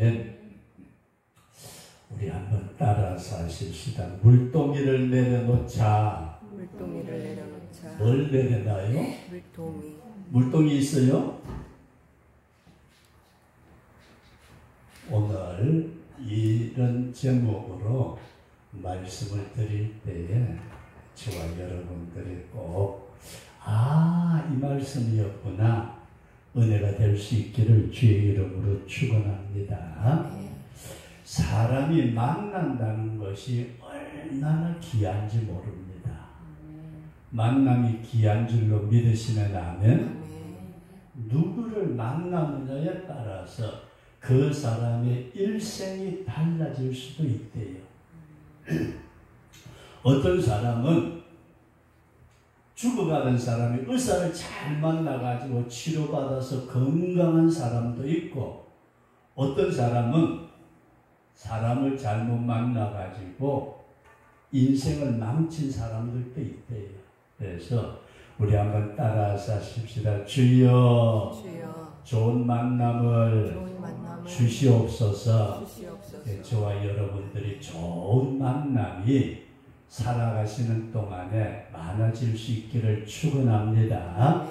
아멘. 우리 한번 따라서 하십시다. 물동이를 내려놓자. 물동이를 내려놓자. 뭘 내려놔요? 물동이. 물동이 있어요? 오늘 이런 제목으로 말씀을 드릴 때에 저와 여러분들이 꼭 이 말씀이었구나 은혜가 될 수 있기를 주의 이름으로 축원합니다. 사람이 만난다는 것이 얼마나 귀한지 모릅니다. 만남이 귀한 줄로 믿으시면 아멘. 누구를 만나느냐에 따라서 그 사람의 일생이 달라질 수도 있대요. 어떤 사람은 죽어가는 사람이 의사를 잘 만나가지고 치료받아서 건강한 사람도 있고, 어떤 사람은 사람을 잘못 만나가지고 인생을 망친 사람들도 있대요. 그래서 우리 한번 따라서 하십시다. 주여, 좋은 만남을 주시옵소서. 저와 여러분들이 좋은 만남이 살아가시는 동안에 많아질 수 있기를 축원합니다.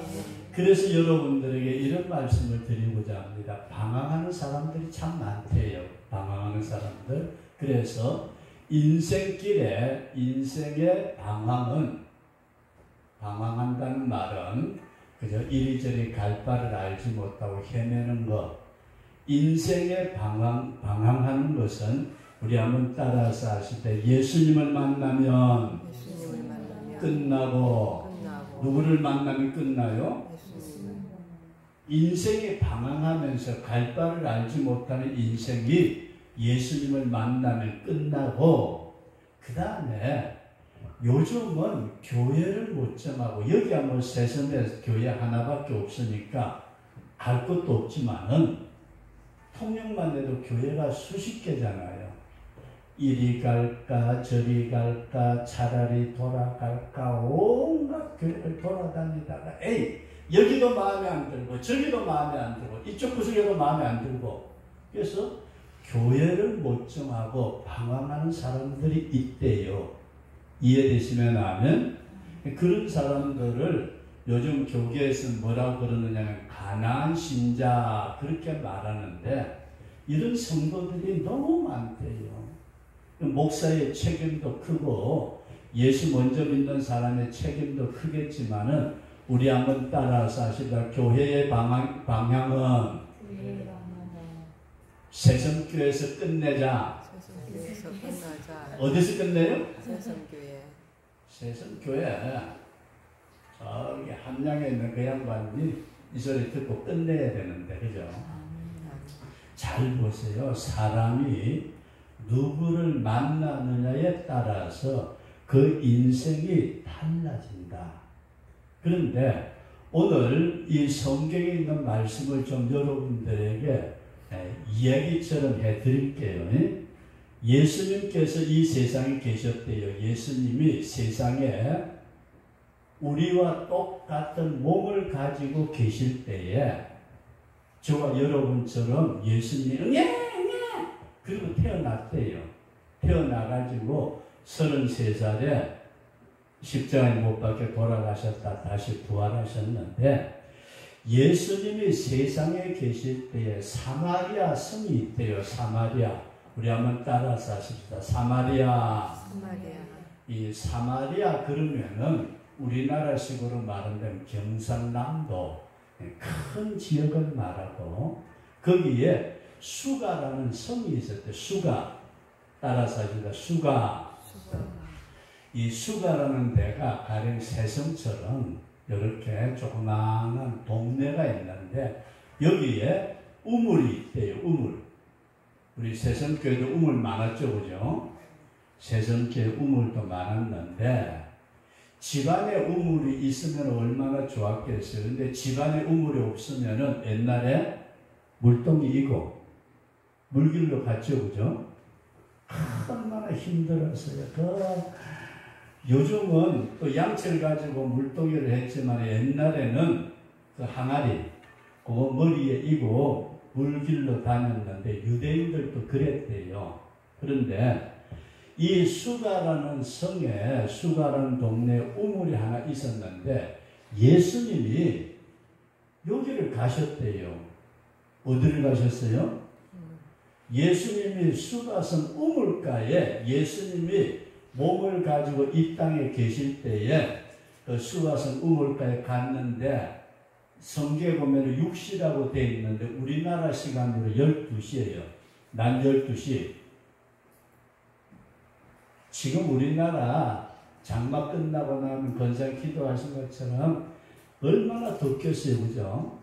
그래서 여러분들에게 이런 말씀을 드리고자 합니다. 방황하는 사람들이 참 많대요. 방황하는 사람들. 그래서 인생길에 인생의 방황한다는 말은 그저 이리저리 갈 바를 알지 못하고 헤매는 것. 인생의 방황하는 것은 우리 한번 따라서 하실 때 예수님을 만나면 끝나고 누구를 만나면 끝나요? 인생이 방황하면서 갈 바를 알지 못하는 인생이 예수님을 만나면 끝나고, 그 다음에 요즘은 교회를 못 정하고, 여기야 뭐 세선에 교회 하나밖에 없으니까 갈 것도 없지만은 통영만 해도 교회가 수십 개잖아요. 이리 갈까 저리 갈까 차라리 돌아갈까 온갖 교회를 돌아다니다가 여기도 마음에 안 들고 저기도 마음에 안 들고 이쪽 구석에도 마음에 안 들고, 그래서 교회를 못 정하고 방황하는 사람들이 있대요. 이해되시면 아멘. 그런 사람들을 요즘 교계에서 뭐라고 그러느냐면 가나안 신자 그렇게 말하는데, 이런 성도들이 너무 많대요. 목사의 책임도 크고 예수 먼저 믿는 사람의 책임도 크겠지만은 우리 한번 따라서 하시다. 교회의 방향은 세성교회에서 끝내자. 어디서 끝내요? 세성교회. 저기 함양에 있는 그 양반이 이 소리 듣고 끝내야 되는데, 그죠? 잘 보세요. 사람이 누구를 만나느냐에 따라서 그 인생이 달라진다. 그런데 오늘 이 성경에 있는 말씀을 좀 여러분들에게 이야기처럼 해드릴게요. 예수님께서 이 세상에 계셨대요. 예수님이 세상에 우리와 똑같은 몸을 가지고 계실 때에 저와 여러분처럼 예수님이 그리고 태어났대요. 태어나가지고 33살에 십자가에 못 박혀 돌아가셨다 다시 부활하셨는데, 예수님이 세상에 계실 때에 사마리아 성이 있대요. 사마리아. 우리 한번 따라서 하십시다. 사마리아. 이 사마리아 그러면은 우리나라식으로 말하면 경상남도 큰 지역을 말하고, 거기에 수가라는 성이 있었대. 수가. 따라서 하십니다. 수가. 이 수가라는 데가 가령 세성처럼 이렇게 조그마한 동네가 있는데, 여기에 우물이 있대요. 우물. 우리 세성교회도 우물 많았죠, 그죠? 세성교회 우물도 많았는데, 집안에 우물이 있으면 얼마나 좋았겠어요. 근데 집안에 우물이 없으면은 옛날에 물동이고 물길로 갔죠, 그죠? 얼마나 힘들었어요. 요즘은 또 양철 가지고 물동이를 했지만 옛날에는 그 항아리, 그거 머리에 이고 물길로 다녔는데 유대인들도 그랬대요. 그런데 이 수가라는 성에, 수가라는 동네에 우물이 하나 있었는데 예수님이 여기를 가셨대요. 어디를 가셨어요? 예수님이 수가성 우물가에 예수님이 몸을 가지고 이 땅에 계실 때에 그 수가성 우물가에 갔는데 성경에 보면 6시라고 되어 있는데 우리나라 시간으로 12시예요. 낮 12시. 지금 우리나라 장마 끝나고 나면 건상 기도하신 것처럼 얼마나 덥겠어요. 그죠?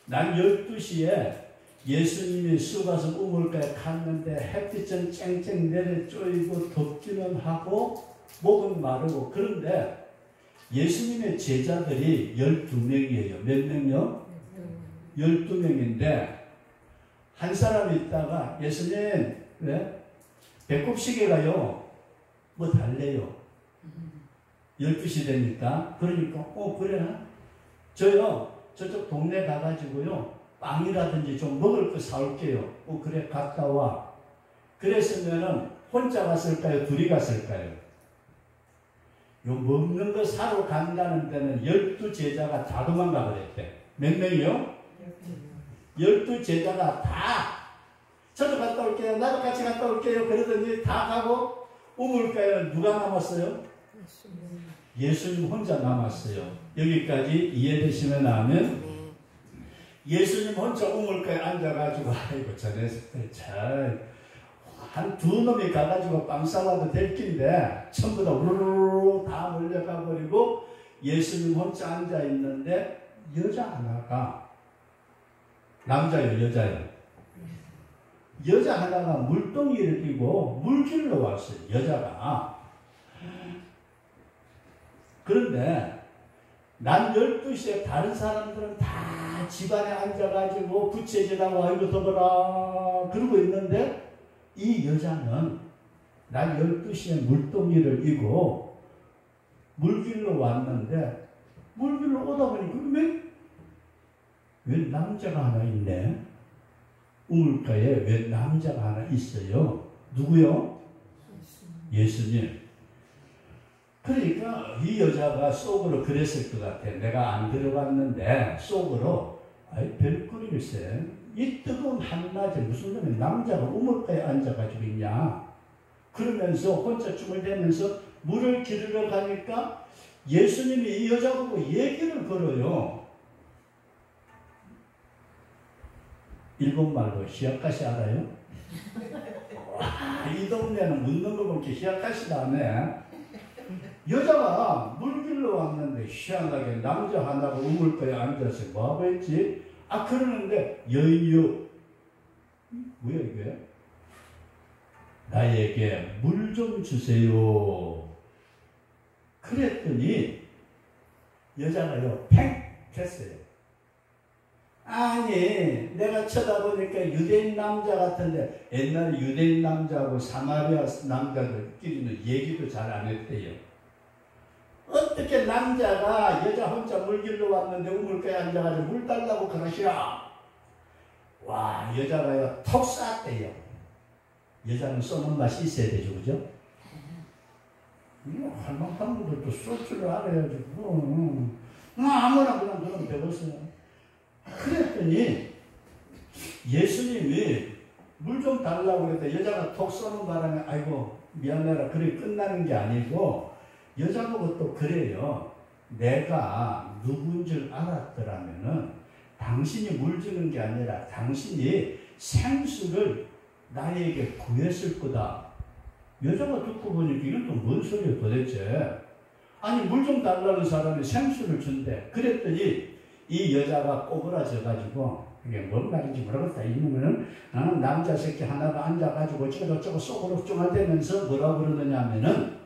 낮 12시에 예수님이 수가성 우물가에 갔는데 햇빛은 쨍쨍 내려 쪼이고 덥기는 하고 목은 마르고 그런데 예수님의 제자들이 12명이에요. 몇 명이요? 12명인데 한 사람이 있다가 예수님 왜? 배꼽시계가요 뭐 달래요. 12시 되니까 그러니까 그래 저요 저쪽 동네 가가지고요 빵이라든지 좀 먹을 거 사올게요. 그래 갔다 와. 그랬으면은 혼자 갔을까요? 둘이 갔을까요? 요 먹는 거 사러 간다는 데는 12제자가 다 도망가 그랬대. 몇 명이요? 12제자가 다 저도 갔다 올게요. 나도 같이 갔다 올게요. 그러더니 다 가고 우물가에는 누가 남았어요? 예수님 혼자 남았어요. 여기까지 이해되시면 하면 예수님 혼자 우물가에 앉아가지고 아이고 저랬을 때 한 두 놈이 가가지고 빵 싸와도 될 낀데 전부 다 우르르 다 몰려가 버리고 예수님 혼자 앉아 있는데 여자 하나가 남자요 여자요 여자 하나가 물동이를 끼고 물길로 왔어요. 여자가. 그런데 난 12시에 다른 사람들은 다 집안에 앉아가지고 부채질하고 아이고 더불어 그러고 있는데 이 여자는 난 12시에 물동이를 이고 물길로 왔는데 물길로 오다 보니까 왜 남자가 하나 있네? 우물가에 왜 남자가 하나 있어요? 누구요? 예수님. 그러니까 이 여자가 속으로 그랬을 것 같아. 내가 안 들어갔는데 속으로 별거리일세. 이 뜨거운 한낮에 무슨 놈의 남자가 우물가에 앉아가지고 있냐. 그러면서 혼자 춤을 대면서 물을 기르러 가니까 예수님이 이 여자 보고 얘기를 걸어요. 일본말로 히야카시 알아요? 와, 이 동네는 묻는 거 보니까 히야카시가 하네. 여자가 물길로 왔는데 희한하게 남자 하나가 우물가에 앉아서 뭐하고 있지? 그러는데 여인이요. 뭐야 이게? 나에게 물 좀 주세요. 그랬더니 여자가요 팽 했어요. 아니 내가 쳐다보니까 유대인 남자 같은데 옛날에 유대인 남자하고 사마리아 남자들끼리는 얘기도 잘 안 했대요. 어떻게 남자가 여자 혼자 물길로 왔는데 우물가에 앉아가지고 물 달라고 그러시라. 와 여자가요 톡 쐈대요. 여자는 쏘는 맛이 있어야 되죠. 그죠? 할망한 분들도 쏠 줄 알아야지. 아무나 그냥 그런 배웠어요. 그랬더니 예수님이 물 좀 달라고 그랬더니 여자가 톡 쏘는 바람에 아이고 미안해라. 그래 끝나는 게 아니고 여자보고 또 그래요. 내가 누군 줄 알았더라면은 당신이 물 주는 게 아니라 당신이 생수를 나에게 구했을 거다. 여자가 듣고 보니까 이건 또 뭔 소리야 도대체. 아니 물 좀 달라는 사람이 생수를 준대. 그랬더니 이 여자가 꼬부라져가지고 이게 뭔 말인지 모르겠다. 이러면은 남자 새끼 하나가 앉아가지고 저거 속으로 쫑알대면서 뭐라 그러느냐 하면은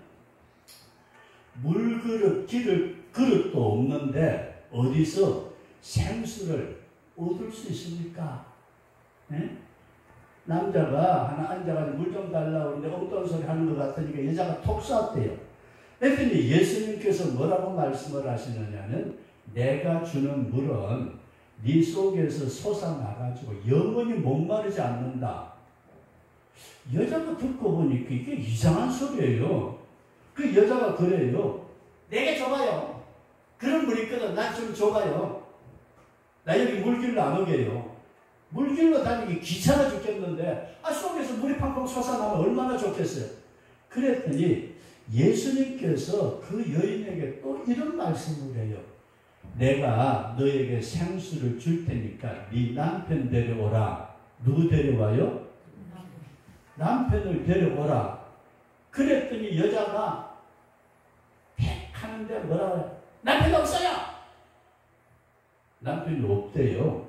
물그릇 그릇도 없는데 어디서 생수를 얻을 수 있습니까? 네? 남자가 하나 앉아가지고 물 좀 달라고 하는데 엉뚱한 소리 하는 것 같으니까 여자가 톡 쐈대요. 그랬더니 예수님께서 뭐라고 말씀을 하시느냐면 내가 주는 물은 네 속에서 솟아나가지고 영원히 목마르지 않는다. 여자가 듣고 보니까 이게 이상한 소리예요. 그 여자가 그래요. 내게 줘봐요. 그런 물이 있거든. 나 좀 줘봐요. 나 여기 물길로 안 오게요. 물길로 다니기 귀찮아 죽겠는데 속에서 물이 팡팡 솟아나면 얼마나 좋겠어요. 그랬더니 예수님께서 그 여인에게 또 이런 말씀을 해요. 내가 너에게 생수를 줄 테니까 네 남편 데려오라. 누구 데려와요? 남편을 데려오라. 그랬더니 여자가 팩 하는데 뭐라 그래? 남편 없어요. 남편이 없대요.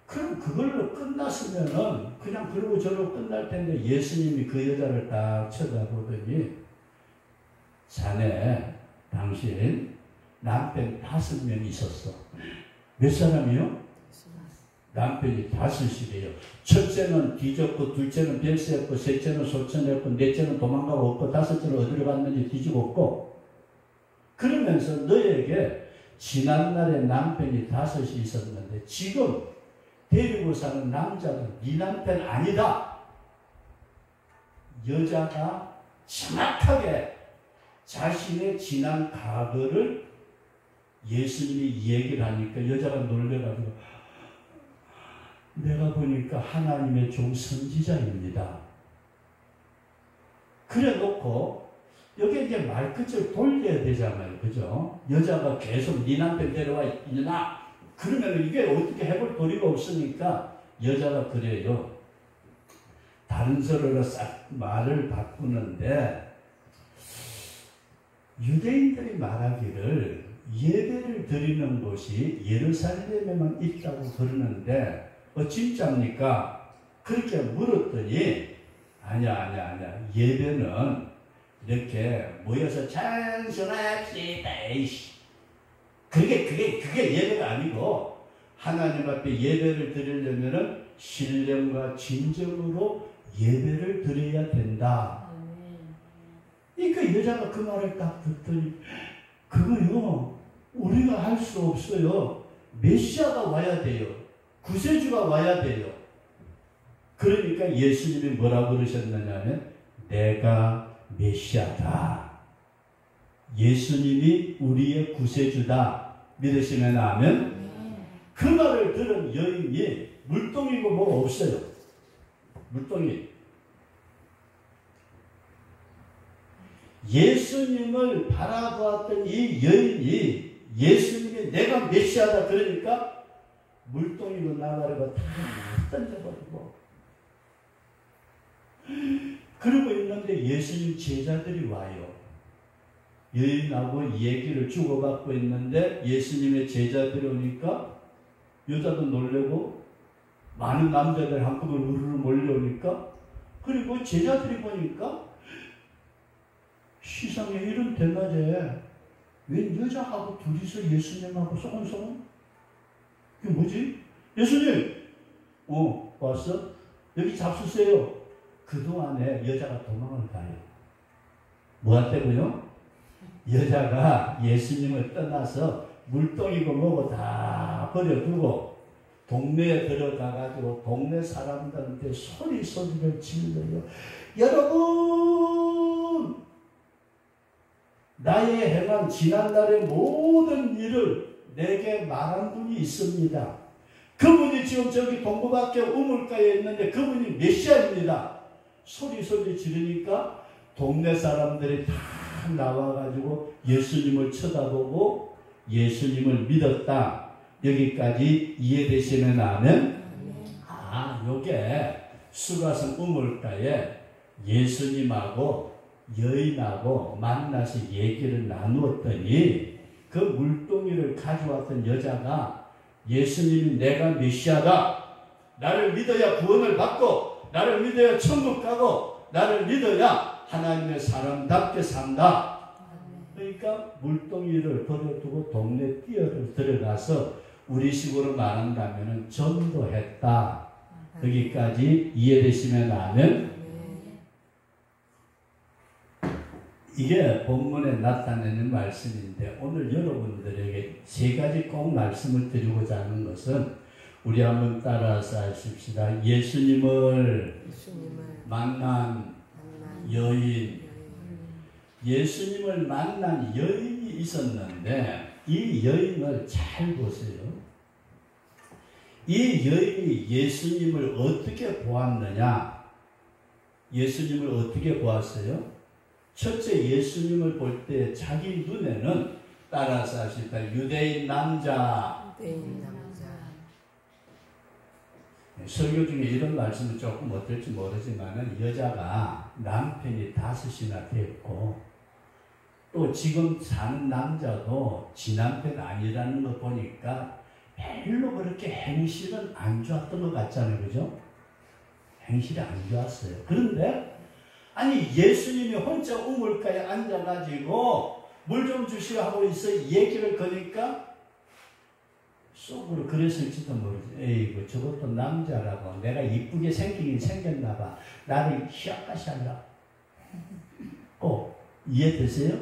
그럼 그걸로 끝났으면은 그냥 그러고 저러고 끝날 텐데 예수님이 그 여자를 딱 쳐다보더니 자네 당신 남편 5명 있었어. 몇 사람이요? 남편이 5이래요. 첫째는 뒤졌고, 둘째는 별세였고, 셋째는 소천했고, 넷째는 도망가고 없고, 다섯째는 어디로 갔는지 뒤집었고. 그러면서 너에게 지난날에 남편이 5이 있었는데 지금 데리고 사는 남자는 네 남편 아니다. 여자가 정확하게 자신의 지난 과거를 예수님이 얘기를 하니까 여자가 놀래가지고 내가 보니까 하나님의 종 선지자입니다. 그래 놓고 여기 이제 말끝을 돌려야 되잖아요. 그죠? 여자가 계속 네 남편 데려와 있나? 그러면 이게 어떻게 해볼 도리가 없으니까 여자가 그래요. 다른 서로로 싹 말을 바꾸는데 유대인들이 말하기를 예배를 드리는 곳이 예루살렘에만 있다고 그러는데 진짜입니까? 그렇게 물었더니 아니야. 예배는 이렇게 모여서 찬송합시다. 에이씨. 그게 예배가 아니고 하나님 앞에 예배를 드리려면은 신령과 진정으로 예배를 드려야 된다. 그러니까 여자가 그 말을 딱 듣더니 그거요 우리가 할 수 없어요. 메시아가 와야 돼요. 구세주가 와야 돼요. 그러니까 예수님이 뭐라고 그러셨느냐면 내가 메시아다. 예수님이 우리의 구세주다. 믿으시면 아멘. 그 말을 들은 여인이 물동이고 뭐 없어요. 물동이. 예수님을 바라보았던 이 여인이 예수님이 내가 메시아다 그러니까 물동이고 나가리고 다 던져버리고 그러고 있는데 예수님 제자들이 와요. 여인하고 얘기를 주고받고 있는데 예수님의 제자들이 오니까 여자도 놀래고 많은 남자들 한꺼번에 우르르 몰려오니까 그리고 제자들이 보니까 시상에 이런 대낮에 웬 여자하고 둘이서 예수님하고 소곤소곤? 이게 뭐지? 예수님! 왔어? 여기 잡수세요. 그동안에 여자가 도망을 가요. 뭐 한다고요? 여자가 예수님을 떠나서 물동이고 뭐고 다 버려두고 동네에 들어가가지고 동네 사람들한테 소리를 질러요. 여러분! 나의 행한 지난날의 모든 일을 내게 말한 분이 있습니다. 그분이 지금 저기 동부밖에 우물가에 있는데 그분이 메시아입니다. 소리 지르니까 동네 사람들이 다 나와가지고 예수님을 쳐다보고 예수님을 믿었다. 여기까지 이해되시면 아멘? 요게 수가성 우물가에 예수님하고 여인하고 만나서 얘기를 나누었더니 그 물동이를 가져왔던 여자가 예수님이 내가 메시아다. 나를 믿어야 구원을 받고 나를 믿어야 천국 가고 나를 믿어야 하나님의 사람답게 산다. 그러니까 물동이를 버려두고 동네 뛰어를 들어가서 우리식으로 말한다면 전도했다. 여기까지 이해되시면 아멘? 이게 본문에 나타내는 말씀인데 오늘 여러분들에게 세 가지 꼭 말씀을 드리고자 하는 것은 우리 한번 따라서 하십시다. 예수님을 만난 여인. 예수님을 만난 여인이 있었는데 이 여인을 잘 보세요. 이 여인이 예수님을 어떻게 보았느냐? 예수님을 어떻게 보았어요? 첫째, 예수님을 볼 때 자기 눈에는 따라서 하시다. 유대인 남자. 설교 중에 이런 말씀은 조금 어떨지 모르지만 여자가 남편이 5이나 됐고 또 지금 사는 남자도 지 남편 아니라는 거 보니까 별로 그렇게 행실은 안 좋았던 것 같잖아요. 그죠? 행실이 안 좋았어요. 그런데 아니 예수님이 혼자 우물가에 앉아가지고 물 좀 주시오 하고 있어 얘기를 거니까 속으로 그랬을지도 모르지. 에이구 저것도 남자라고 내가 이쁘게 생기긴 생겼나 봐. 나를 희약하시 하려. 꼭 이해되세요?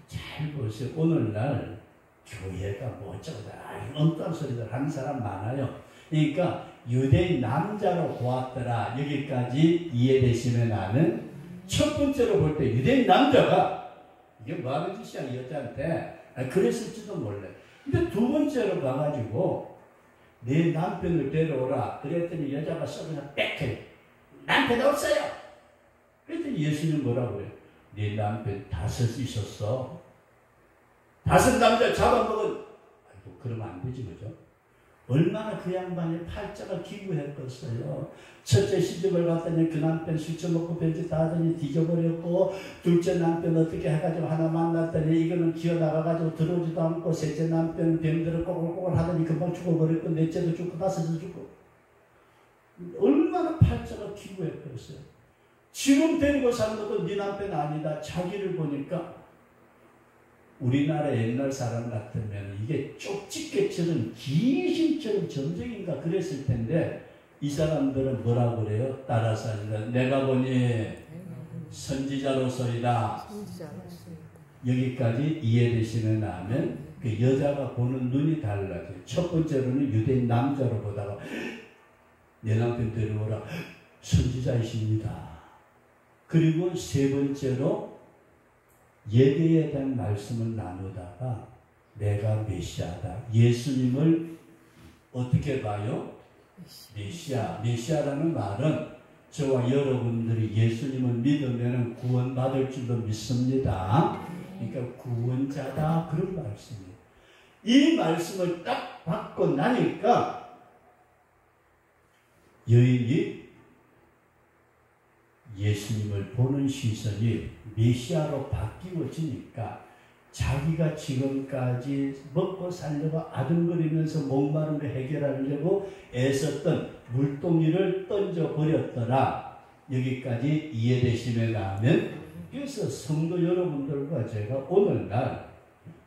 잘 보세요. 오늘날 교회가 뭐 어쩌다 엉뚱한 소리들 하는 사람 많아요. 그러니까 유대인 남자로 보았더라. 여기까지 이해되시면 나는 첫 번째로 볼 때 유대인 남자가 이게 뭐하는 짓이야 여자한테. 그랬을지도 몰라요. 근데 두 번째로 가가지고 내 남편을 데려오라. 그랬더니 여자가 썩으나 빽해. 남편 없어요. 그랬더니 예수님 뭐라고 그래요? 네 남편 5 있었어. 5 남자 잡아먹은. 아이고 그러면 안 되지 그죠? 얼마나 그 양반이 팔자가 기구했겠어요. 첫째 시집을 갔더니 그 남편 술 처먹고 변짓 다 하더니 뒤져버렸고 둘째 남편 어떻게 해가지고 하나 만났더니 이거는 기어나가가지고 들어오지도 않고 셋째 남편 병들어 꼬글꼬글 하더니 금방 죽어버렸고 넷째도 죽고 5도 죽고 얼마나 팔자가 기구했겠어요. 지금 데리고 사는 것도 네 남편 아니다. 자기를 보니까 우리나라 옛날 사람 같으면 이게 쪽집게처럼 귀신처럼 점쟁인가 그랬을 텐데 이 사람들은 뭐라고 그래요? 따라서 하니까 내가 보니 선지자로서이다. 여기까지 이해되시면 나면 그 여자가 보는 눈이 달라져요. 첫 번째로는 유대인 남자로 보다가 내 남편 데려오라. 선지자이십니다. 그리고 세 번째로 예배에 대한 말씀을 나누다가 내가 메시아다. 예수님을 어떻게 봐요? 메시아. 메시아라는 말은 저와 여러분들이 예수님을 믿으면 구원받을 줄로 믿습니다. 그러니까 구원자다. 그런 말씀이에요. 이 말씀을 딱 받고 나니까 여인이 예수님을 보는 시선이 메시아로 바뀌어지니까 자기가 지금까지 먹고 살려고 아둥거리면서 목마른 거 해결하려고 애썼던 물동이를 던져버렸더라. 여기까지 이해되시면 하면 그래서 성도 여러분들과 제가 오늘날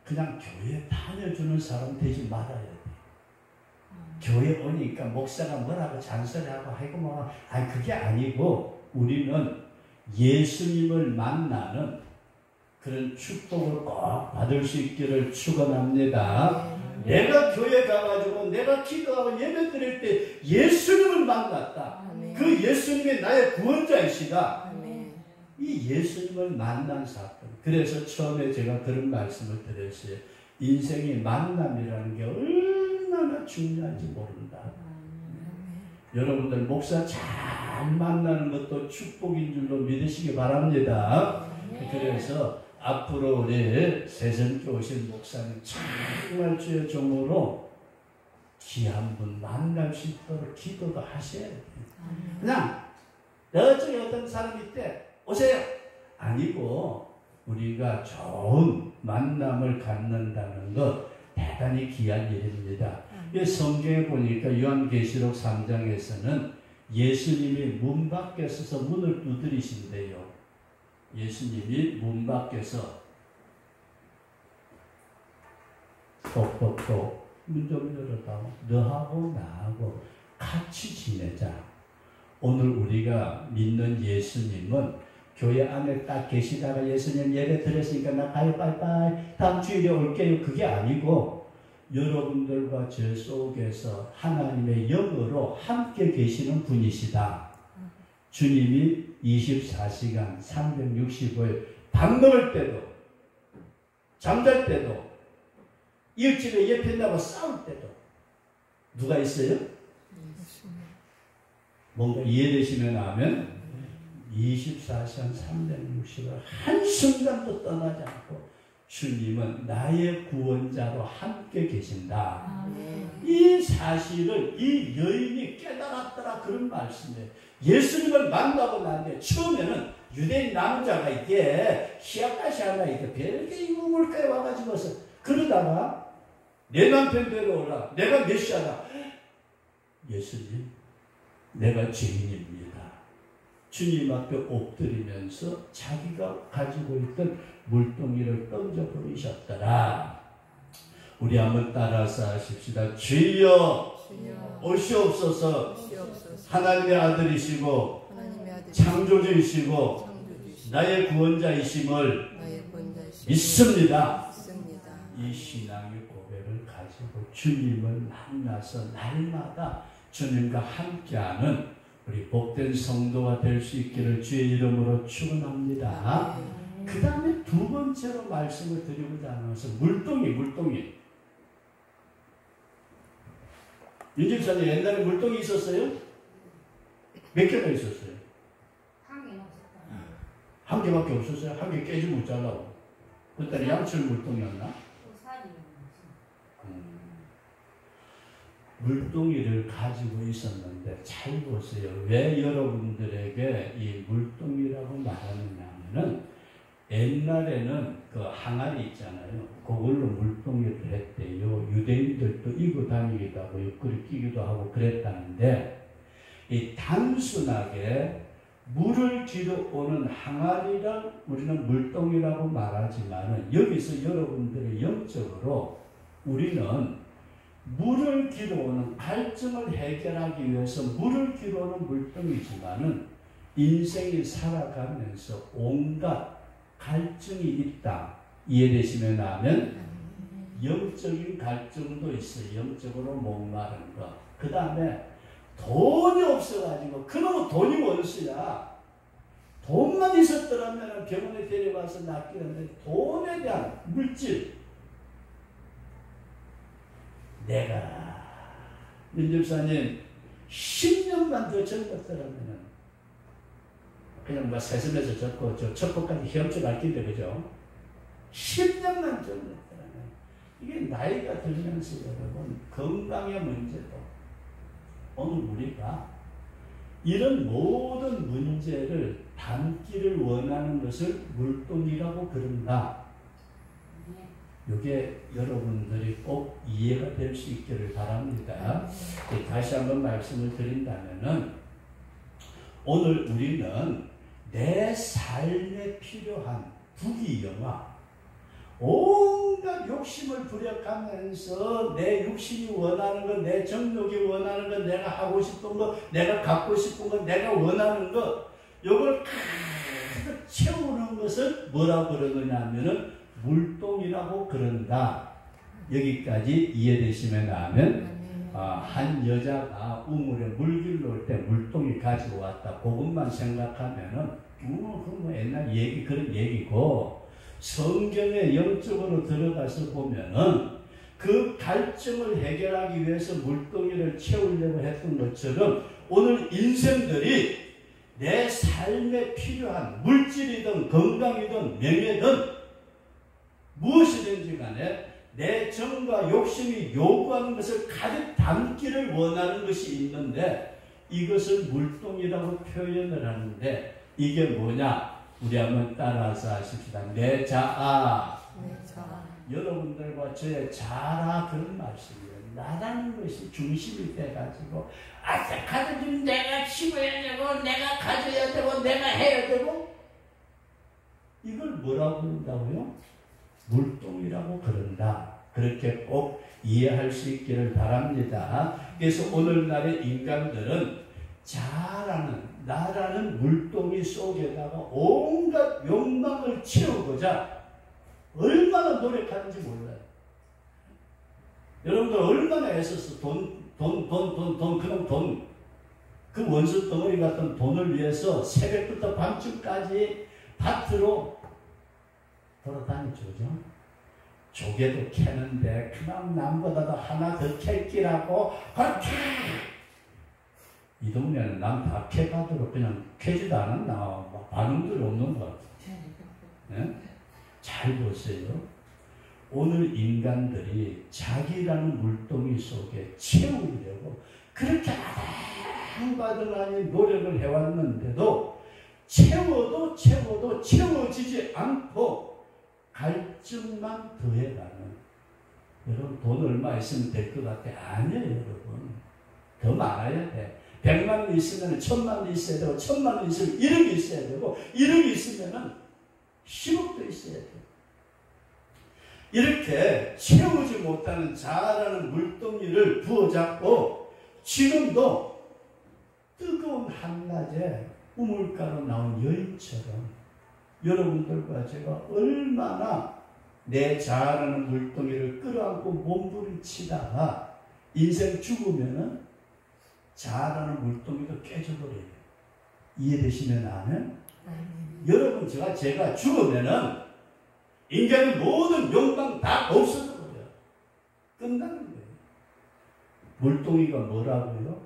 그냥 교회 다녀주는 사람 되지 말아야 돼. 교회 오니까 목사가 뭐라고 잔소리하고 하고 뭐 그게 아니고 우리는 예수님을 만나는 그런 축복을 꼭 받을 수 있기를 축원합니다. 내가 교회 가가지고 내가 기도하고 예배 드릴 때 예수님을 만났다. 그 예수님이 나의 구원자이시다. 이 예수님을 만난 사건. 그래서 처음에 제가 그런 말씀을 드렸어요. 인생의 만남이라는 게 얼마나 중요한지 모른다. 여러분들 목사 잘 만나는 것도 축복인 줄로 믿으시기 바랍니다. 그래서 앞으로 우리 새선교 오신 목사님 정말 주의 종으로 귀한 분 만날 수 있도록 기도도 하셔야 돼요. 그냥 여쪽에 어떤 사람이 있대 오세요. 아니고 우리가 좋은 만남을 갖는다는 것 대단히 귀한 일입니다. 성경에 보니까 요한계시록 3장에서는 예수님이 문 밖에 서서 문을 두드리신대요. 예수님이 문 밖에서 똑똑똑 문 좀 열어다. 너하고 나하고 같이 지내자. 오늘 우리가 믿는 예수님은 교회 안에 딱 계시다가 예수님 예배 드렸으니까 나 가요 빠이빠이 다음 주일에 올게요. 그게 아니고 여러분들과 저 속에서 하나님의 영으로 함께 계시는 분이시다. 주님이 24시간 365일 밥 먹을 때도 잠잘 때도 이웃집에 옆에 나고 싸울 때도 누가 있어요? 뭔가 이해되시면 하면 24시간 360일 한순간도 떠나지 않고 주님은 나의 구원자로 함께 계신다. 이 사실을 이 여인이 깨달았더라 그런 말씀이에요. 예수님을 만나고 난 뒤에 처음에는 유대인 남자가 이게 시약가시 하나 이게 별게 이거 물가에 와가지고서 그러다가 내 남편 데려오라. 내가 메시아다. 예수님 내가 죄인입니다. 주님 앞에 엎드리면서 자기가 가지고 있던 물동이를 던져버리셨더라. 우리 한번 따라서 하십시다. 주여 오시옵소서. 하나님의 아들이시고 창조주이시고 나의 구원자이심을 믿습니다. 이 신앙의 고백을 가지고 주님을 만나서 날마다 주님과 함께하는 우리 복된 성도가 될 수 있기를 주의 이름으로 축원합니다. 그 다음에 두 번째로 말씀을 드리고자 하면서 물동이 윤집사님 옛날에 물동이 있었어요? 몇 개나 있었어요? 한 개밖에 없었어요? 한 개 깨지면 어쩌려고? 그때 양철 물동이었나? 물동이를 가지고 있었는데 잘 보세요. 왜 여러분들에게 이 물동이라고 말하느냐면은 옛날에는 그 항아리 있잖아요. 그걸로 물동이를 했대요. 유대인들도 이고 다니기도 하고 옆구리 끼기도 하고 그랬다는데 이 단순하게 물을 길어오는 항아리를 우리는 물동이라고 말하지만은 여기서 여러분들의 영적으로 우리는 물을 길어오는 갈증을 해결하기 위해서 물을 길어오는 물동이지만은 인생이 살아가면서 온갖 갈증이 있다. 이해되시면 하면 영적인 갈증도 있어요. 영적으로 목마른 거. 그 다음에 돈이 없어가지고 그놈의 돈이 원수야. 돈만 있었더라면 병원에 데려가서 낫기는데 돈에 대한 물질. 내가 윤집사님 10년만 더 젊었더라면 그냥 뭐 세습에서 졌고 저 첩보까지 헤엄쳐 갈 텐데 그죠? 10년만 젊었더라면 이게 나이가 들면서 여러분 건강의 문제도 오늘 우리가 이런 모든 문제를 담기를 원하는 것을 물동이라고 그런다. 이게 여러분들이 꼭 이해가 될 수 있기를 바랍니다. 다시 한번 말씀을 드린다면은 오늘 우리는 내 삶에 필요한 부귀영화, 온갖 욕심을 부려가면서 내 육신이 원하는 것, 내 정욕이 원하는 것, 내가 하고 싶은 것, 내가 갖고 싶은 것, 내가 원하는 것, 이걸 가득 채우는 것을 뭐라고 그러느냐 하면은 물동이라고 그런다. 여기까지 이해되시면 하면 한 여자가 우물에 물 길러 올 때 물동이 가지고 왔다. 그것만 생각하면은 뭐 옛날 얘기 그런 얘기고 성경의 영적으로 들어가서 보면은 그 갈증을 해결하기 위해서 물동이를 채우려고 했던 것처럼 오늘 인생들이 내 삶에 필요한 물질이든 건강이든 명예든 무엇이든지 간에 내 정과 욕심이 요구하는 것을 가득 담기를 원하는 것이 있는데 이것을 물동이라고 표현을 하는데 이게 뭐냐? 우리 한번 따라서 하십시다. 내 자아. 여러분들과 저의 자아 그런 말씀이에요. 나라는 것이 중심이 돼가지고 가져주면 내가 치워야 되고 내가 가져야 되고 내가 해야 되고 이걸 뭐라고 그런다고요? 물동이라고 그런다. 그렇게 꼭 이해할 수 있기를 바랍니다. 그래서 오늘날의 인간들은 자아라는 나라는 물동이 속에다가 온갖 욕망을 채우고자 얼마나 노력하는지 몰라요. 여러분들 얼마나 애써서 그런 돈, 그 원수 덩어리 같은 돈을 위해서 새벽부터 밤중까지 밭으로 돌아다니죠. 그죠? 조개도 캐는데 그냥 남보다도 하나 더 캘기라고 그렇게 이 동네는 남 다 캐가도록 그냥 캐지도 않았나 막 반응들이 없는 것 같아요. 네? 잘 보세요. 오늘 인간들이 자기라는 물동이 속에 채우려고 그렇게 아등바등하니 노력을 해왔는데도 채워도 채워지지 않고 갈증만 더해가는. 여러분 돈 얼마 있으면 될 것 같아? 아니에요 여러분. 더 많아야 돼. 100만 있으면 1000만 있어야 되고 1000만 있으면 1억이 있어야 되고 1억이 있으면 10억도 있어야 돼요. 이렇게 채우지 못하는 자라는 물동이를 부어잡고 지금도 뜨거운 한낮에 우물가로 나온 여인처럼 여러분들과 제가 얼마나 내 자라는 물동이를 끌어안고 몸부림치다가 인생 죽으면은 자라는 물동이도 깨져버려요. 이해되시면 아멘? 여러분 제가 죽으면은 인간의 모든 욕망 다 없어져 버려요. 끝나는 거예요. 물동이가 뭐라고요?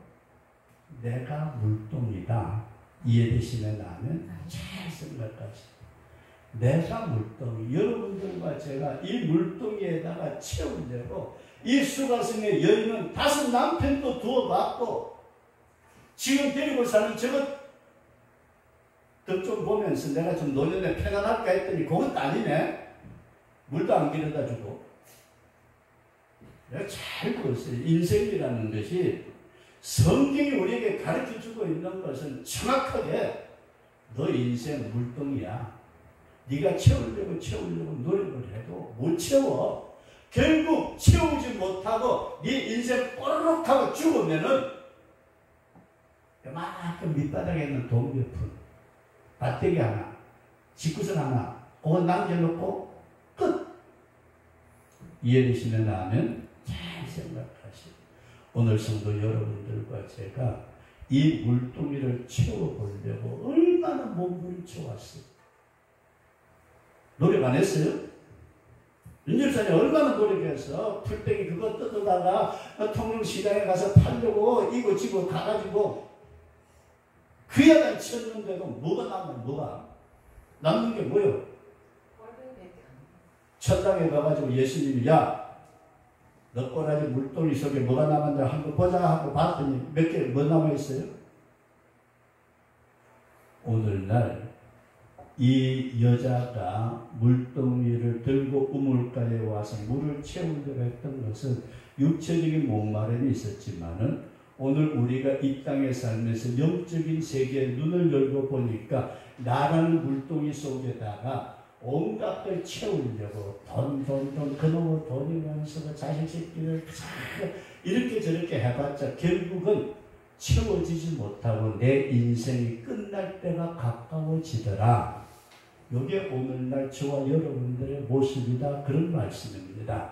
내가 물동이다. 이해되시면 아멘? 잘 생각하시고. 내가 물동이. 여러분들과 제가 이 물동이에다가 채우려고 이 수가성의 여인은 5 남편도 두어봤고 지금 데리고 사는 저것 좀 보면서 내가 좀 노년에 편안할까 했더니 그것도 아니네. 물도 안 기르다 주고. 내가 잘 보세요. 인생이라는 것이 성경이 우리에게 가르쳐 주고 있는 것은 정확하게 너 인생 물동이야. 네가 채우려고 노력을 해도 못 채워. 결국 채우지 못하고 네 인생 꼬르륵 하고 죽으면은 그만큼 밑바닥에 있는 돈 몇 푼, 밭대기 하나, 집구석 하나, 그거 남겨놓고 끝. 이해되시면 아멘? 잘 생각하시고 오늘 성도 여러분들과 제가 이 물동이를 채워보려고 얼마나 몸부림쳐왔어요. 노력 안 했어요? 윤열사님 얼마나 노력해서 풀떼기 그거 뜯어다가 통영시장에 가서 팔려고 이고지고 가가지고 그 야단 쳤는데도 뭐가 남는 뭐가? 남는 게 뭐요? 천당에 가가지고 예수님이 야 너 꼬라지 물동이 속에 뭐가 남았나 한번 보자 하고 봤더니 몇 개 뭐 남아있어요? 오늘날 이 여자가 물동이를 들고 우물가에 와서 물을 채우려고 했던 것은 육체적인 목마름이 있었지만은 오늘 우리가 이 땅에 살면서 영적인 세계에 눈을 열고 보니까 나라는 물동이 속에다가 온갖 걸 채우려고 돈 그놈의 돈이면서 자식 새끼를 이렇게 저렇게 해봤자 결국은 채워지지 못하고 내 인생이 끝날 때가 가까워지더라. 이게 오늘날 저와 여러분들의 모습이다. 그런 말씀입니다.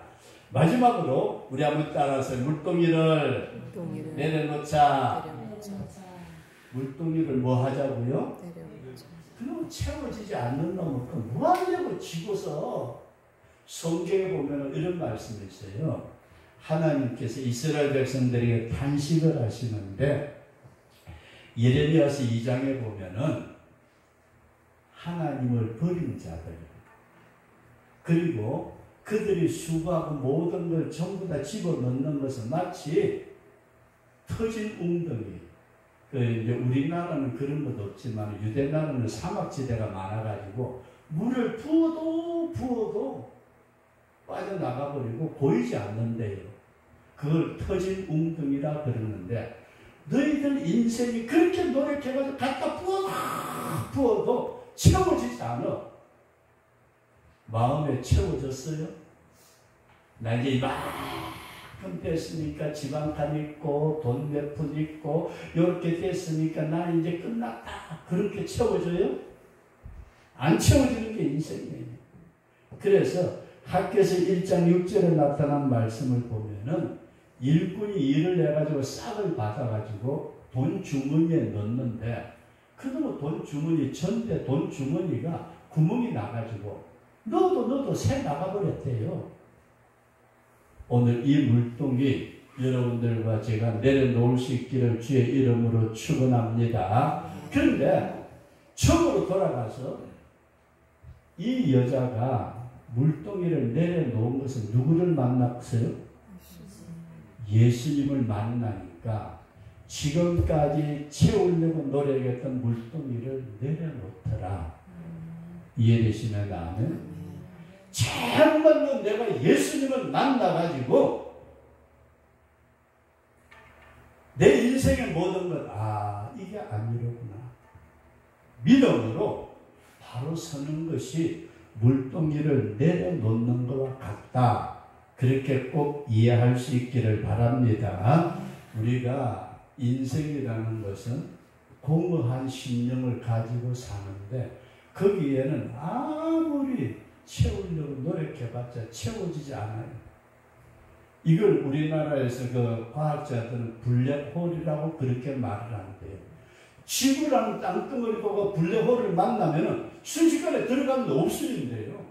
마지막으로 우리 한번 따라서 물동이를 내려놓자. 물동이를 뭐 하자고요? 그럼 채워지지 않는 놈은 뭐 하려고 지고서 성경에 보면 이런 말씀이 있어요. 하나님께서 이스라엘 백성들에게 탄식을 하시는데 예레미야서 2장에 보면은 하나님을 버린 자들 그리고 그들이 수고하고 모든 걸 전부 다 집어넣는 것은 마치 터진 웅덩이. 이제 우리나라는 그런 것 없지만 유대나라는 사막지대가 많아가지고 물을 부어도 빠져나가버리고 보이지 않는데요. 그걸 터진 웅덩이라 그러는데 너희들 인생이 그렇게 노력해가지고 갖다 부어도 채워지지 않아. 마음에 채워졌어요? 나 이제 막 이만큼 됐으니까 집 한 칸 있고 돈 몇 푼 있고 이렇게 됐으니까 나는 이제 끝났다. 그렇게 채워져요? 안 채워지는 게 인생이에요. 그래서 학교에서 1장 6절에 나타난 말씀을 보면은 일꾼이 일을 해가지고 싹을 받아가지고 돈 주머니에 넣는데 그놈의 돈 주머니 전대 돈 주머니가 구멍이 나가지고 넣어도 새 나가버렸대요. 오늘 이 물동이 여러분들과 제가 내려놓을 수 있기를 주의 이름으로 축원합니다. 그런데 처음으로 돌아가서 이 여자가 물동이를 내려놓은 것은 누구를 만났어요? 예수님을 만나니까 지금까지 채우려고 노력했던 물동이를 내려놓더라. 이해되시면 아멘? 정말로 내가 예수님을 만나가지고 내 인생의 모든 것, 이게 아니로구나. 믿음으로 바로 서는 것이 물동이를 내려놓는 것과 같다. 그렇게 꼭 이해할 수 있기를 바랍니다. 우리가 인생이라는 것은 공허한 심령을 가지고 사는데 거기에는 아무리 채우려고 노력해봤자 채워지지 않아요. 이걸 우리나라에서 그 과학자들은 블랙홀이라고 그렇게 말을 한대요. 지구라는 땅덩어리가 블랙홀을 만나면 순식간에 들어가면 없어진대요.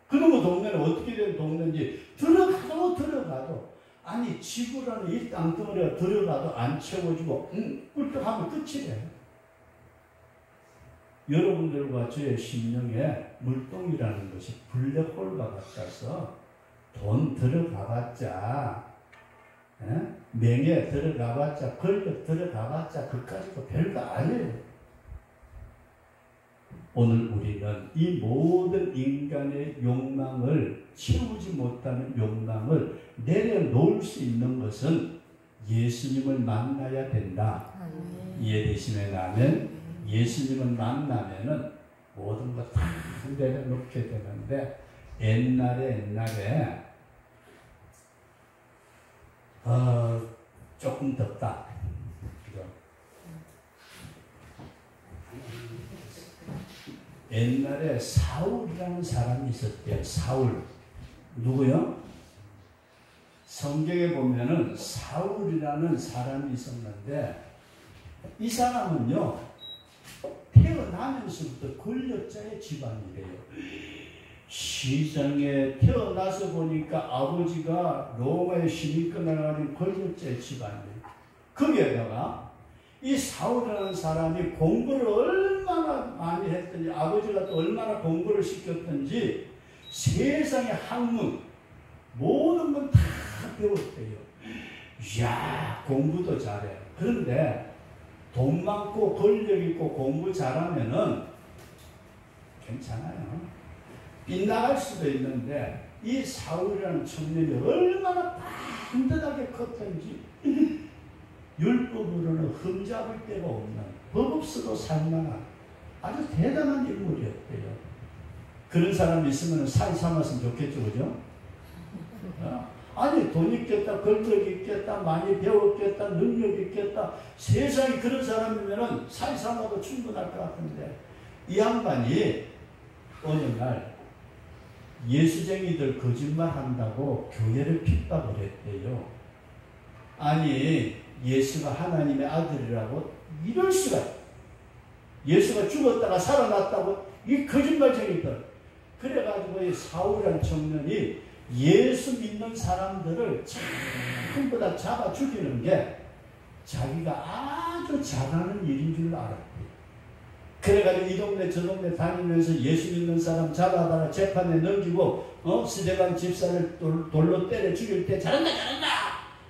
그놈의 동네는 어떻게 된 동네인지 들어가도 아니 지구라는 이 땅덩어리가 들어가도 안 채워지고 꿀떡하면 끝이래요. 여러분들과 저의 심령에 물동이라는 것이 블랙홀과 같아서 돈 들어가봤자 명예 들어가봤자 권력 들어가봤자 그까짓 별거 아니에요. 오늘 우리는 이 모든 인간의 욕망을 채우지 못하는 욕망을 내려놓을 수 있는 것은 예수님을 만나야 된다. 이해되시면 아멘. 예수님을 만나면은 모든 것 다 내려놓게 되는데 옛날에 조금 덥다. 옛날에 사울이라는 사람이 있었대요. 사울. 누구요? 성경에 보면은 사울이라는 사람이 있었는데 이 사람은요 태어나면서부터 권력자의 집안이래요. 시장에 태어나서 보니까 아버지가 로마의 시민권을 가진 권력자의 집안이에요. 거기에다가 이 사울이라는 사람이 공부를 얼마나 많이 했든지 아버지가 또 얼마나 공부를 시켰든지 세상의 학문 모든 건 다 배웠대요. 이야 공부도 잘해. 그런데 돈 많고 권력 있고 공부 잘하면은 괜찮아요. 빗나갈 수도 있는데 이 사울이라는 청년이 얼마나 반듯하게 컸던지 율법으로는 흠잡을 데가 없는 법 없어도 살만한 아주 대단한 인물이었대요. 그런 사람이 있으면 사이 삼았으면 좋겠죠, 그죠? 아니 돈 있겠다, 권력 있겠다, 많이 배웠겠다, 능력 있겠다. 세상에 그런 사람이면은 사이 삼아도 충분할 것 같은데 이 양반이 어느 날 예수쟁이들 거짓말 한다고 교회를 핍박을 했대요. 아니 예수가 하나님의 아들이라고 이럴 수가. 예수가 죽었다가 살아났다고 이 거짓말쟁이들. 그래가지고 이 사울이라는 청년이 예수 믿는 사람들을 전부 다 잡아 죽이는 게 자기가 아주 잘하는 일인 줄 알았대요. 그래가지고 이 동네 저 동네 다니면서 예수 믿는 사람 잡아다가 재판에 넘기고 스데반 집사를 돌로 때려 죽일 때 잘한다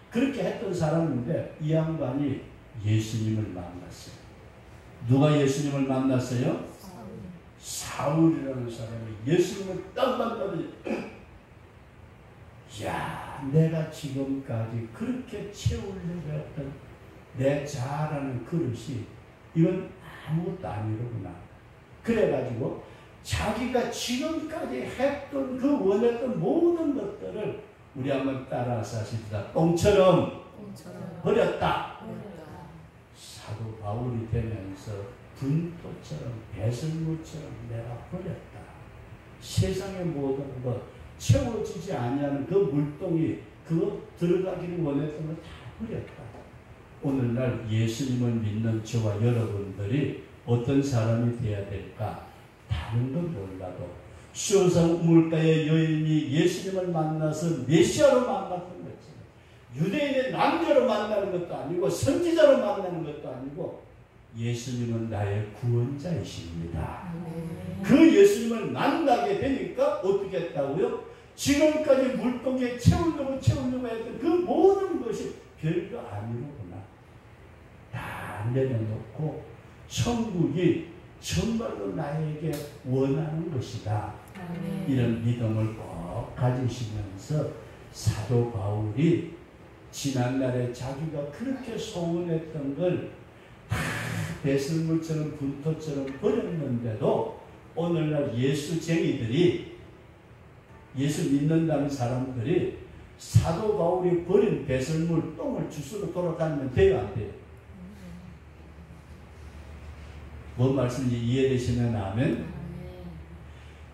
그렇게 했던 사람인데 이 양반이 예수님을 만났어요. 누가 예수님을 만났어요? 사울이라는 사람이 예수님을 딱 만나더니 야 내가 지금까지 그렇게 채우려고 했던 내 잘하는 그릇이 이건 아무것도 아니로구나. 그래가지고 자기가 지금까지 했던 그 원했던 모든 것들을 우리 한번 따라서 하십시다. 똥처럼 버렸다. 사도 바울이 되면서 분토처럼 배설물처럼 내가 버렸다. 세상의 모든 것 채워지지 아니하는 그 물동이 그거 들어가기를 원했던 거 다 버렸다. 오늘날 예수님을 믿는 저와 여러분들이 어떤 사람이 되어야 될까? 다른 건 몰라도 수요상 우물가의 여인이 예수님을 만나서 메시아로 만났던 거지. 유대인의 남자로 만나는 것도 아니고 선지자로 만나는 것도 아니고 예수님은 나의 구원자이십니다. 그 예수님을 만나게 되니까 어떻게 했다고요? 지금까지 물동에 채우려고 했던 그 모든 것이 별거 아니로구나. 다 내려놓고 천국이 정말로 나에게 원하는 것이다. 이런 믿음을 꼭 가지시면서 사도 바울이 지난날에 자기가 그렇게 소원했던 걸 다 배설물처럼 분토처럼 버렸는데도 오늘날 예수쟁이들이 예수 믿는다는 사람들이 사도 바울이 버린 배설물 똥을 주스러 돌아다니면 돼요, 안 돼요? 뭔 말씀인지 이해되시면 아멘?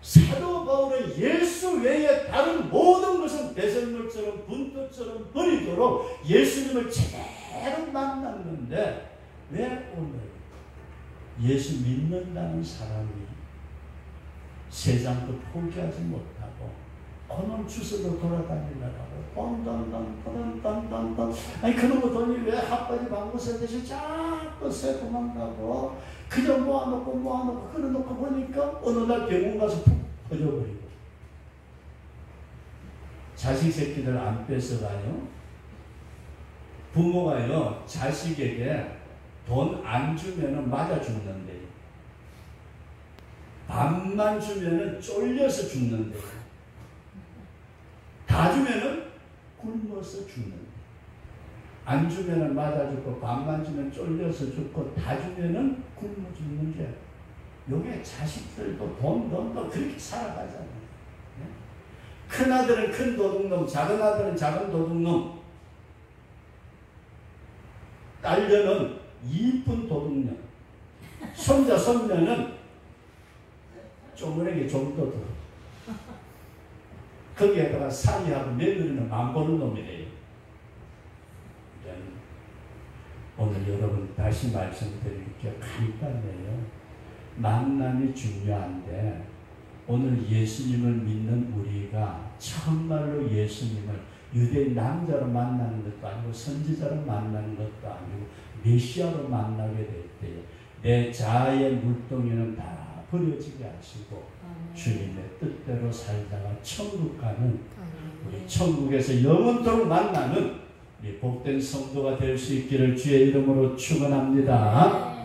사도 바울은 예수 외에 다른 모든 것은 배설물처럼 분토처럼 버리도록 예수님을 제대로 만났는데 왜 오늘 예수 믿는다는 사람이 세상도 포기하지 못하고 그놈 주스러 돌아다니려고 딴딴딴딴딴딴딴 아니 그놈의 돈이 왜 핫바지 방구세 대신 자꾸 새 도망가고 그냥 모아놓고 끌어놓고 보니까 어느 날 병원 가서 푹 퍼져버리고 자식 새끼들 안 뺏어가요. 부모가요 자식에게 돈 안 주면은 맞아 죽는데요. 밥만 주면은 쫄려서 죽는데요. 다 주면은 굶어서 죽는데 안 주면은 맞아 죽고 밥만 주면 쫄려서 죽고 다 주면은 굶어 죽는 게 요게 자식들도 돈 그렇게 살아가잖아요. 큰 아들은 큰 도둑놈, 작은 아들은 작은 도둑놈, 딸녀는 이쁜 도둑녀, 손자 손녀는 쪼무레기 좀 더 들어. 거기에다가 사위하고 며느리는 안 보는 놈이래요. 오늘 여러분 다시 말씀드릴게요. 간단해요. 만남이 중요한데 오늘 예수님을 믿는 우리가 정말로 예수님을 유대인 남자로 만나는 것도 아니고 선지자로 만나는 것도 아니고 메시아로 만나게 될 때 내 자아의 물동이는 다 버려지게 하시고 주님의 뜻대로 살다가 천국 가는 우리 천국에서 영원토록 만나는 우리 복된 성도가 될 수 있기를 주의 이름으로 축원합니다.